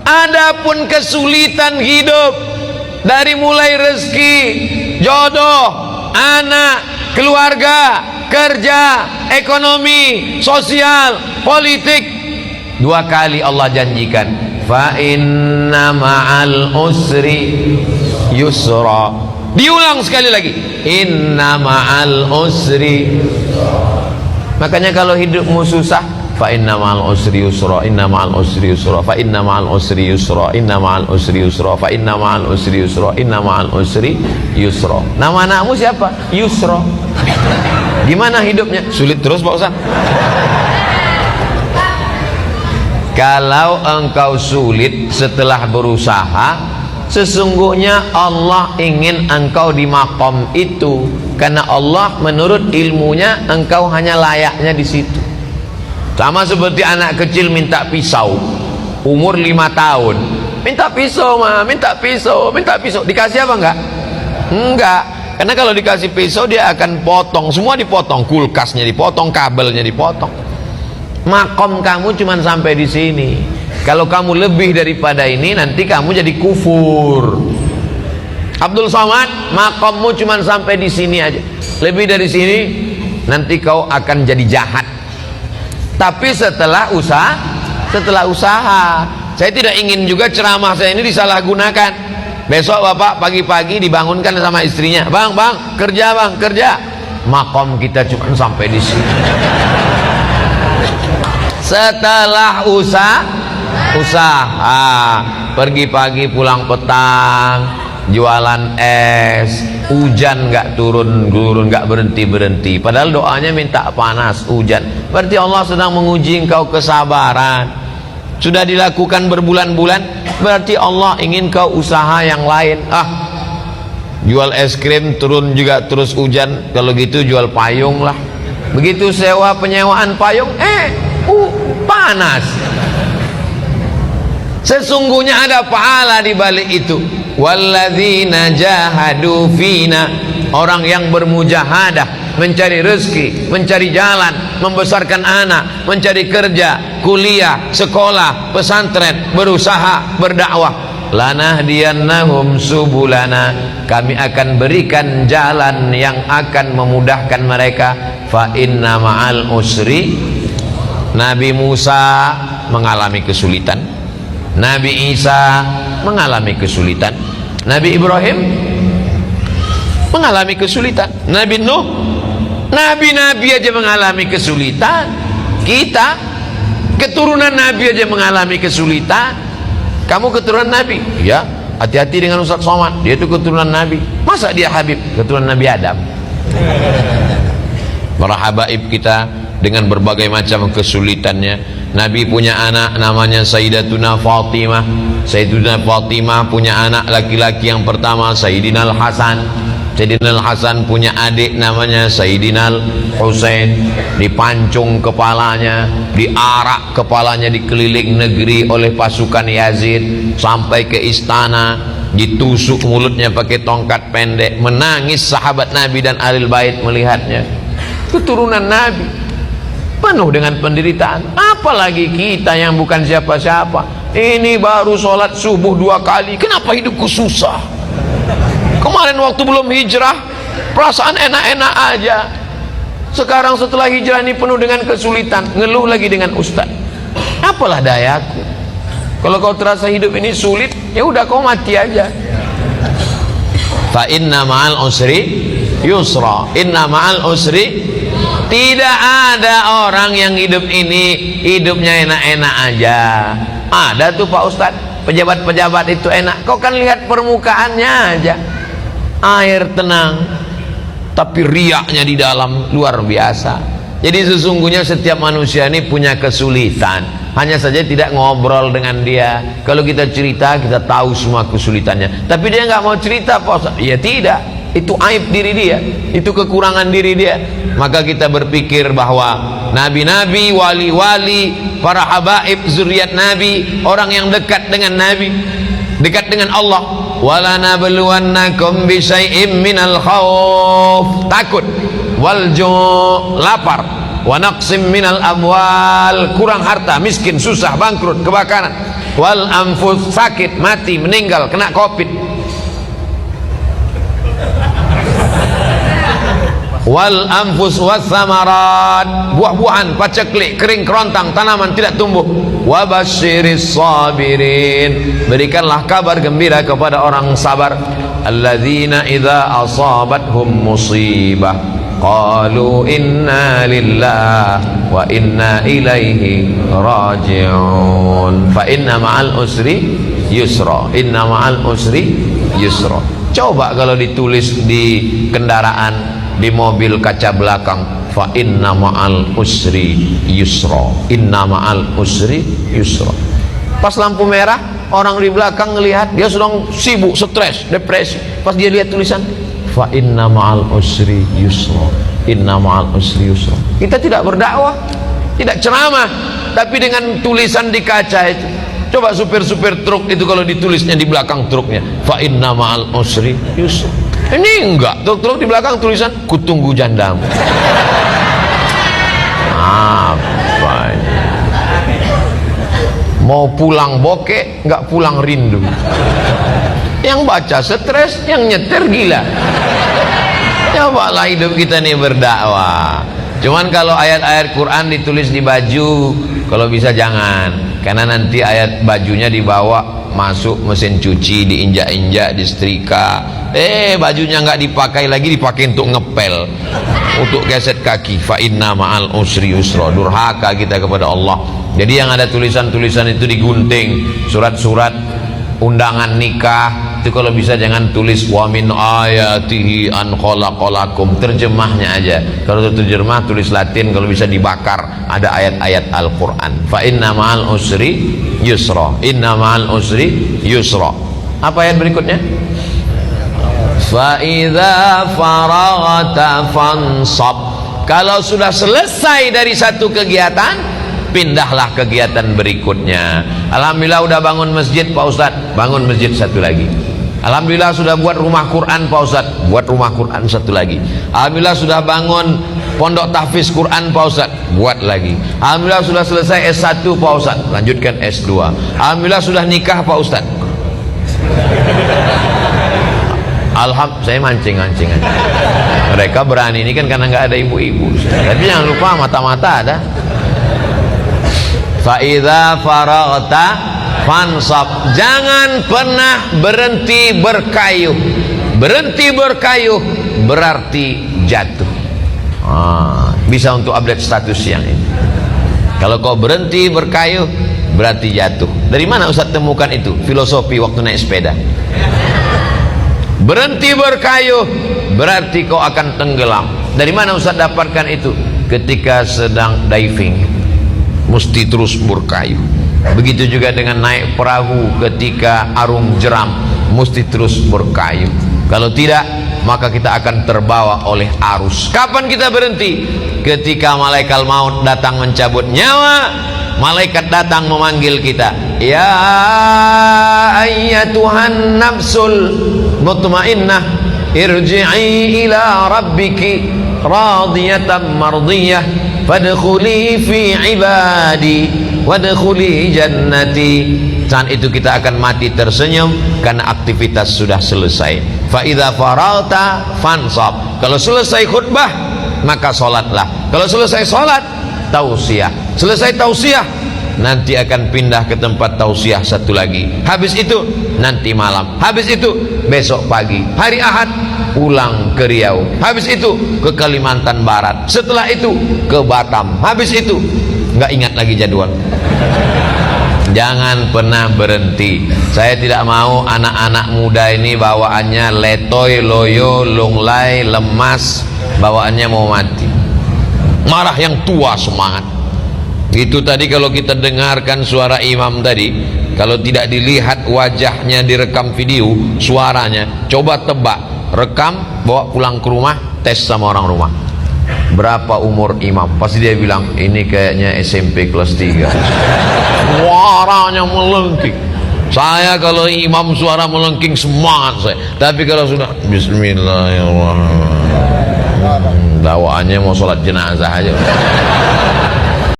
Adapun kesulitan hidup, dari mulai rezeki, jodoh, anak, keluarga, kerja, ekonomi, sosial, politik, 2 kali Allah janjikan, fa inna ma'al usri yusra. Diulang sekali lagi, inna ma'al usri. Makanya kalau hidupmu susah, fa inna ma'al usri yusra, inna ma'al usri yusra, fa inna ma'al usri yusra, inna ma'al usri yusra, fa inna ma'al usri yusra, inna ma'al usri yusra. Nama anakmu siapa? Yusra. Gimana hidupnya? Sulit terus Pak Ustaz. Kalau engkau sulit setelah berusaha, sesungguhnya Allah ingin engkau di makom itu, karena Allah menurut ilmunya engkau hanya layaknya di situ. Sama seperti anak kecil minta pisau, umur 5 tahun, minta pisau mah, minta pisau, minta pisau. Dikasih apa enggak? Enggak. Karena kalau dikasih pisau dia akan potong, semua dipotong, kulkasnya dipotong, kabelnya dipotong. Makom kamu cuma sampai di sini. Kalau kamu lebih daripada ini, nanti kamu jadi kufur. Abdul Somad, makommu cuma sampai di sini aja. Lebih dari sini, nanti kau akan jadi jahat. Tapi setelah usaha, saya tidak ingin juga ceramah saya ini disalahgunakan. Besok bapak pagi-pagi dibangunkan sama istrinya, bang, kerja bang, kerja. Makom kita cuma sampai di sini. Setelah usaha, pergi pagi pulang petang, jualan es, hujan nggak turun nggak berhenti. Padahal doanya minta panas, hujan. Berarti Allah sedang menguji engkau kesabaran. Sudah dilakukan berbulan-bulan, berarti Allah ingin kau usaha yang lain. Jual es krim turun juga terus hujan, kalau gitu jual payung lah. Begitu sewa penyewaan payung, panas. Sesungguhnya ada pahala di balik itu. Walladzina jahadu fina, orang yang bermujahadah, mencari rezeki, mencari jalan, membesarkan anak, mencari kerja, kuliah, sekolah, pesantren, berusaha, berdakwah. Lanahdiyannahum subulana, kami akan berikan jalan yang akan memudahkan mereka. Fa inna ma'al usri. Nabi Musa mengalami kesulitan, Nabi Isa mengalami kesulitan, Nabi Ibrahim mengalami kesulitan, Nabi Nuh, nabi-nabi aja mengalami kesulitan. Kita keturunan Nabi aja mengalami kesulitan. Kamu keturunan Nabi? Ya, hati-hati dengan Ustaz Somad, dia itu keturunan Nabi. Masa dia Habib? Keturunan Nabi Adam. Para habaib kita dengan berbagai macam kesulitannya. Nabi punya anak namanya Sayyidatuna Fatimah. Sayyidatuna Fatimah punya anak laki-laki yang pertama Sayyidina Al-Hasan. Sayyidina Al-Hasan punya adik namanya Sayyidina Al-Husain. Dipancung kepalanya, diarak kepalanya dikeliling negeri oleh pasukan Yazid sampai ke istana, ditusuk mulutnya pakai tongkat pendek. Menangis sahabat Nabi dan Ahlul Bait melihatnya. Keturunan Nabi penuh dengan penderitaan. Apalagi kita yang bukan siapa-siapa. Ini baru sholat subuh 2 kali, kenapa hidupku susah? Kemarin waktu belum hijrah perasaan enak-enak aja. Sekarang setelah hijrah ini penuh dengan kesulitan, ngeluh lagi dengan ustaz. Apalah dayaku. Kalau kau terasa hidup ini sulit, ya udah kau mati aja. Fa inna ma'al usri yusra, inna ma'al usri. Tidak ada orang yang hidup ini hidupnya enak-enak aja. Ada tuh Pak Ustadz, pejabat-pejabat itu enak. Kau kan lihat permukaannya aja, air tenang, tapi riaknya di dalam luar biasa. Jadi sesungguhnya setiap manusia ini punya kesulitan, hanya saja tidak ngobrol dengan dia. Kalau kita cerita, kita tahu semua kesulitannya, tapi dia nggak mau cerita Pak Ustadz. Ya tidak, itu aib diri dia, itu kekurangan diri dia. Maka kita berpikir bahwa nabi-nabi, wali-wali, para habaib, zuriat Nabi, orang yang dekat dengan Nabi, dekat dengan Allah. Wala nabluwannakum bisyai'im minal khauf, takut, wal ju', lapar, wa naqsim minal amwal, kurang harta, miskin, susah, bangkrut, kebakaran, wal anfus, sakit, mati, meninggal, kena covid, wal anfus was samarat, buah-buahan, paceklik, kering kerontang, tanaman tidak tumbuh. Wa basyiris sabirin, berikanlah kabar gembira kepada orang sabar. Alladzina idza asabathum musibah qalu inna lillah wa inna ilaihi raji'un. Fa inna ma'al usri yusra, inna ma'al usri yusra. Coba kalau ditulis di kendaraan, di mobil kaca belakang, fa inna ma'al usri yusra, inna ma'al usri yusra. Pas lampu merah, orang di belakang ngelihat, dia sedang sibuk, stres, depresi. Pas dia lihat tulisan fa inna ma'al usri yusra, inna ma'al usri yusra. Kita tidak berdakwah, tidak ceramah, tapi dengan tulisan di kaca itu. Coba supir-supir truk itu kalau ditulisnya di belakang truknya fa inna ma'al usri yusra. Ini enggak, truk-truk di belakang tulisan kutunggu jandamu. Apa ini? Mau pulang bokeh, enggak pulang rindu. Yang baca stres, yang nyetir gila. Cobalah hidup kita nih berdakwah. Cuman kalau ayat-ayat Quran ditulis di baju, kalau bisa jangan, karena nanti ayat bajunya dibawa masuk mesin cuci, diinjak-injak, disetrika, bajunya nggak dipakai lagi, dipakai untuk ngepel, untuk geset kaki. Fa inna ma'al usri yusra. Durhaka kita kepada Allah. Jadi yang ada tulisan-tulisan itu digunting, surat-surat undangan nikah itu kalau bisa jangan tulis wa min ayatihi an khalaqalakum, terjemahnya aja. Kalau terjemah tulis Latin, kalau bisa dibakar, ada ayat-ayat Al-Qur'an. Fa inna ma'al usri yusra, inna ma'al usri yusra. Apa ayat berikutnya? Fa idza faraghta fansab. Kalau sudah selesai dari satu kegiatan, pindahlah kegiatan berikutnya. Alhamdulillah udah bangun masjid Pak Ustadz, bangun masjid satu lagi. Alhamdulillah sudah buat rumah Quran Pak Ustadz, buat rumah Quran satu lagi. Alhamdulillah sudah bangun pondok tahfiz Quran Pak Ustadz, buat lagi. Alhamdulillah sudah selesai S1 Pak Ustadz, lanjutkan S2. Alhamdulillah sudah nikah Pak Ustadz. Alhamdulillah, saya mancing. Mereka berani ini kan karena nggak ada ibu-ibu. Tapi jangan lupa mata-mata ada. Fa idza faraghta fansab. Jangan pernah berhenti berkayuh. Berhenti berkayuh berarti jatuh. Bisa untuk update status yang ini. Kalau kau berhenti berkayuh berarti jatuh. Dari mana Ustaz temukan itu? Filosofi waktu naik sepeda. Berhenti berkayuh berarti kau akan tenggelam. Dari mana Ustaz dapatkan itu? Ketika sedang diving, mesti terus berkayuh. Begitu juga dengan naik perahu ketika arung jeram, mesti terus berkayuh. Kalau tidak, maka kita akan terbawa oleh arus. Kapan kita berhenti? Ketika malaikat maut datang mencabut nyawa. Malaikat datang memanggil kita, ya ayyatuhan nafsul mutmainnah, irji'i ila rabbiki radiyatan mardiyah, fadkhuli fi ibadi wadkhuli jannati. Saat itu kita akan mati tersenyum karena aktivitas sudah selesai. Fa idza faragta fansab. Kalau selesai khutbah maka salatlah. Kalau selesai salat tausiah. Selesai tausiah nanti akan pindah ke tempat tausiah satu lagi. Habis itu nanti malam. Habis itu besok pagi. Hari Ahad pulang ke Riau. Habis itu ke Kalimantan Barat. Setelah itu ke Batam. Habis itu nggak ingat lagi jadwal. Jangan pernah berhenti. Saya tidak mau anak-anak muda ini bawaannya letoy, loyo, lunglai, lemas, bawaannya mau mati. Marah yang tua semangat. Itu tadi kalau kita dengarkan suara imam tadi, kalau tidak dilihat wajahnya direkam video, suaranya, coba tebak, rekam, bawa pulang ke rumah, tes sama orang rumah. Berapa umur imam? Pasti dia bilang, ini kayaknya SMP kelas 3. Suaranya melengking. Saya kalau imam suara melengking semangat saya. Tapi kalau sudah Bismillahirrahmanirrahim, bawaannya mau sholat jenazah aja.